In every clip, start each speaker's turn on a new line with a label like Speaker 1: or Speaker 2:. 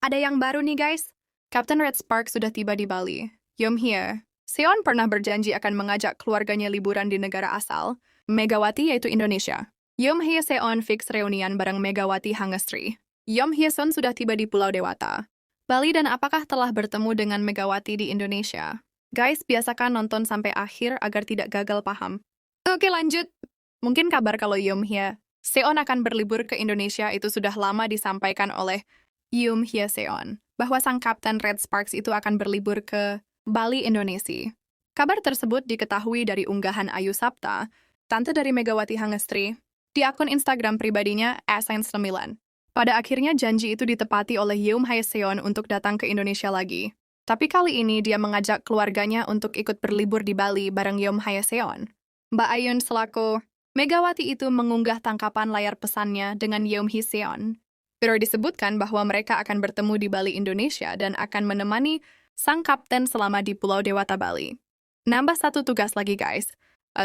Speaker 1: Ada yang baru nih guys. Captain Red Spark sudah tiba di Bali. Yum here. Seon pernah berjanji akan mengajak keluarganya liburan di negara asal, Megawati yaitu Indonesia. Yum Hye Seon fix reunian bareng Megawati Hangestri. Yum Hye Son sudah tiba di Pulau Dewata, Bali dan apakah telah bertemu dengan Megawati di Indonesia? Guys, biasakan nonton sampai akhir agar tidak gagal paham. Oke lanjut. Mungkin kabar kalau Yum Hye Seon akan berlibur ke Indonesia itu sudah lama disampaikan oleh Yum Hye Seon, bahwa sang Kapten Red Sparks itu akan berlibur ke Bali, Indonesia. Kabar tersebut diketahui dari unggahan Ayu Sapta, tante dari Megawati Hangestri, di akun Instagram pribadinya @9. Pada akhirnya janji itu ditepati oleh Yum Hye Seon untuk datang ke Indonesia lagi. Tapi kali ini dia mengajak keluarganya untuk ikut berlibur di Bali bareng Yum Hye Seon. Mbak Ayun selaku Megawati itu mengunggah tangkapan layar pesannya dengan Yum Hye Seon. Pero disebutkan bahwa mereka akan bertemu di Bali, Indonesia dan akan menemani sang kapten selama di Pulau Dewata, Bali. Nambah satu tugas lagi guys.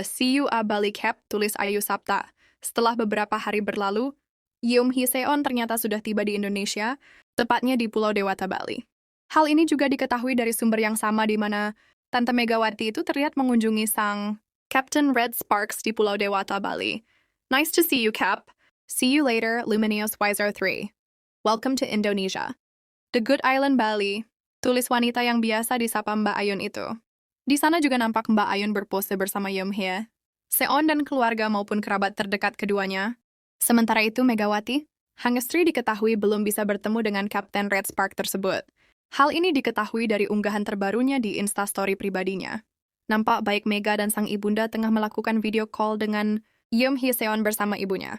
Speaker 1: See you a Bali Cap, tulis Ayu Sapta. Setelah beberapa hari berlalu, Yum Hye Seon ternyata sudah tiba di Indonesia, tepatnya di Pulau Dewata, Bali. Hal ini juga diketahui dari sumber yang sama di mana Tante Megawati itu terlihat mengunjungi sang Captain Red Sparks di Pulau Dewata, Bali. Nice to see you, Cap. See you later, Luminous Wiser 3. Welcome to Indonesia. The Good Island, Bali. Tulis wanita yang biasa disapa Mbak Ayun itu. Di sana juga nampak Mbak Ayun berpose bersama Yum Hye Seon dan keluarga maupun kerabat terdekat keduanya. Sementara itu Megawati Hangestri diketahui belum bisa bertemu dengan Kapten Red Spark tersebut. Hal ini diketahui dari unggahan terbarunya di Instastory pribadinya. Nampak baik Mega dan sang ibunda tengah melakukan video call dengan Yum Hye Seon bersama ibunya.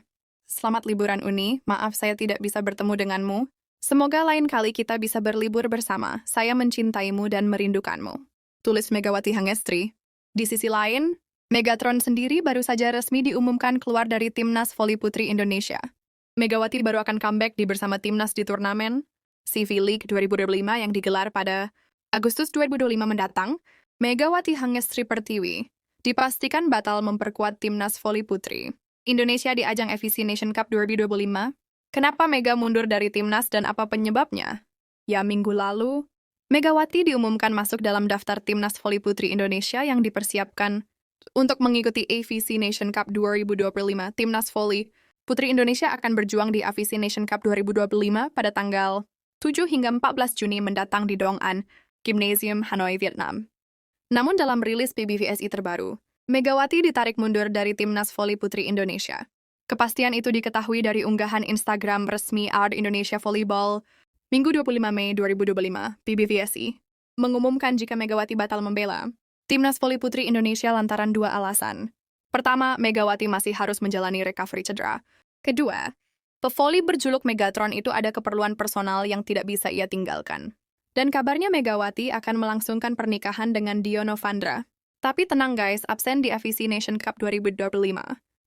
Speaker 1: Selamat liburan Uni, maaf saya tidak bisa bertemu denganmu. Semoga lain kali kita bisa berlibur bersama. Saya mencintaimu dan merindukanmu. Tulis Megawati Hangestri. Di sisi lain, Megatron sendiri baru saja resmi diumumkan keluar dari Timnas Voli Putri Indonesia. Megawati baru akan comeback bersama Timnas di turnamen CV League 2025 yang digelar pada Agustus 2025 mendatang. Megawati Hangestri Pertiwi dipastikan batal memperkuat Timnas Voli Putri Indonesia di ajang FEC Nation Cup 2025. Kenapa Mega mundur dari Timnas dan apa penyebabnya? Ya, minggu lalu, Megawati diumumkan masuk dalam daftar Timnas Voli Putri Indonesia yang dipersiapkan untuk mengikuti AVC Nation Cup 2025. Timnas Voli Putri Indonesia akan berjuang di AVC Nation Cup 2025 pada tanggal 7 hingga 14 Juni mendatang di Dong An Gymnasium, Hanoi, Vietnam. Namun dalam rilis PBVSI terbaru, Megawati ditarik mundur dari Timnas Voli Putri Indonesia. Kepastian itu diketahui dari unggahan Instagram resmi ARD Indonesia Volleyball, Minggu 25 Mei 2025, PBVSI, mengumumkan jika Megawati batal membela Timnas Voli Putri Indonesia lantaran dua alasan. Pertama, Megawati masih harus menjalani recovery cedera. Kedua, pevoli berjuluk Megatron itu ada keperluan personal yang tidak bisa ia tinggalkan. Dan kabarnya Megawati akan melangsungkan pernikahan dengan Diono Vandra. Tapi tenang guys, absen di FEC Nation Cup 2025.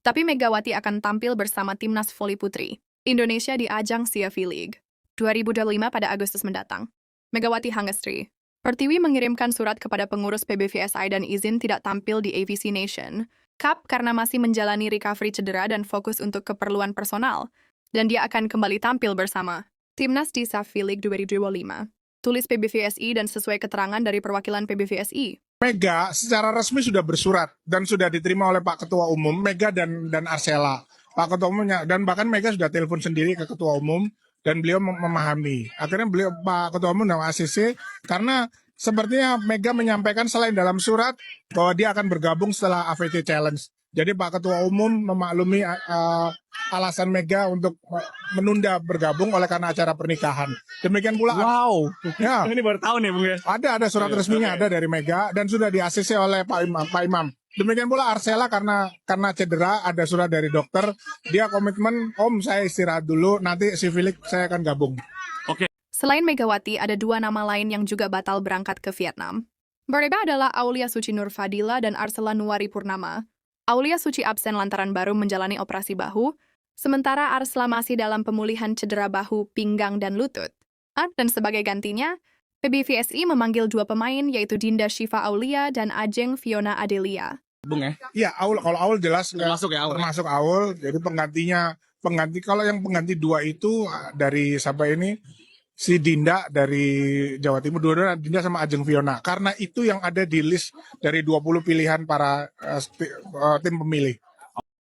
Speaker 1: Tapi Megawati akan tampil bersama Timnas Voli Putri Indonesia di ajang CV League 2025 pada Agustus mendatang. Megawati Hangestri Pertiwi mengirimkan surat kepada pengurus PBVSI dan izin tidak tampil di AVC Nation Cup karena masih menjalani recovery cedera dan fokus untuk keperluan personal. Dan dia akan kembali tampil bersama Timnas di CV League 2025. Tulis PBVSI dan sesuai keterangan dari perwakilan PBVSI.
Speaker 2: Mega secara resmi sudah bersurat dan sudah diterima oleh Pak Ketua Umum, Mega dan Arsela. Pak Ketua Umumnya, dan bahkan Mega sudah telepon sendiri ke Ketua Umum dan beliau memahami. Akhirnya Pak Ketua Umum dan ACC, karena sepertinya Mega menyampaikan selain dalam surat bahwa dia akan bergabung setelah AVT Challenge. Jadi Pak Ketua Umum memaklumi alasan Mega untuk menunda bergabung oleh karena acara pernikahan. Demikian pula.
Speaker 3: Wow,
Speaker 2: Ya,
Speaker 3: ini baru tahu nih Bung ya.
Speaker 2: ada surat resminya ada dari Mega dan sudah di-ACC oleh Pak Imam. Demikian pula Arsela karena cedera ada surat dari dokter, dia komitmen Om saya istirahat dulu, nanti sivilik saya akan gabung.
Speaker 1: Selain Megawati, ada dua nama lain yang juga batal berangkat ke Vietnam. Mereka adalah Aulia Suci Nur Fadila dan Arsela Nuwari Purnama. Aulia Suci absen lantaran baru menjalani operasi bahu, sementara Arsela masih dalam pemulihan cedera bahu, pinggang, dan lutut. Dan sebagai gantinya, PBVSI memanggil dua pemain yaitu Dinda Shiva Aulia dan Ajeng Fiona Adelia.
Speaker 3: Bung ya.
Speaker 2: Iya, kalau Aul jelas
Speaker 3: Termasuk ya, Aul.
Speaker 2: termasuk Aul. Jadi pengganti kalau yang pengganti dua itu dari siapa ini? si Dinda dari Jawa Timur, dua-duanya Dinda sama Ajeng Fiona. Karena itu yang ada di list dari 20 pilihan para tim pemilih.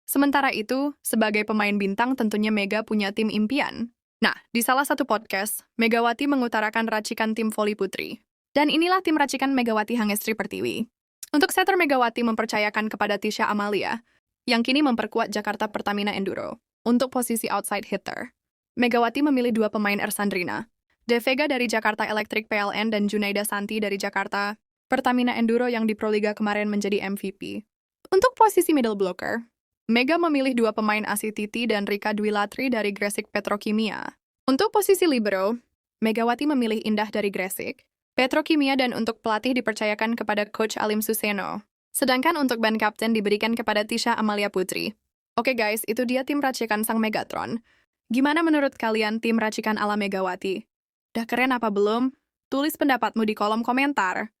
Speaker 1: Sementara itu, sebagai pemain bintang tentunya Mega punya tim impian. Nah, di salah satu podcast, Megawati mengutarakan racikan tim voli putri. Dan inilah tim racikan Megawati Hangestri Pertiwi. Untuk setter Megawati mempercayakan kepada Tisha Amalia, yang kini memperkuat Jakarta Pertamina Enduro, untuk posisi outside hitter. Megawati memilih dua pemain Ersandrina, De Vega dari Jakarta Electric PLN dan Junaida Santi dari Jakarta Pertamina Enduro yang di Proliga kemarin menjadi MVP. Untuk posisi middle blocker, Mega memilih dua pemain Asi Titi dan Rika Dwilatri dari Gresik Petrokimia. Untuk posisi libero, Megawati memilih Indah dari Gresik Petrokimia dan untuk pelatih dipercayakan kepada Coach Alim Suseno. Sedangkan untuk band captain diberikan kepada Tisha Amalia Putri. Oke guys, itu dia tim racikan sang Megatron. Gimana menurut kalian tim racikan ala Megawati? Udah keren apa belum? Tulis pendapatmu di kolom komentar.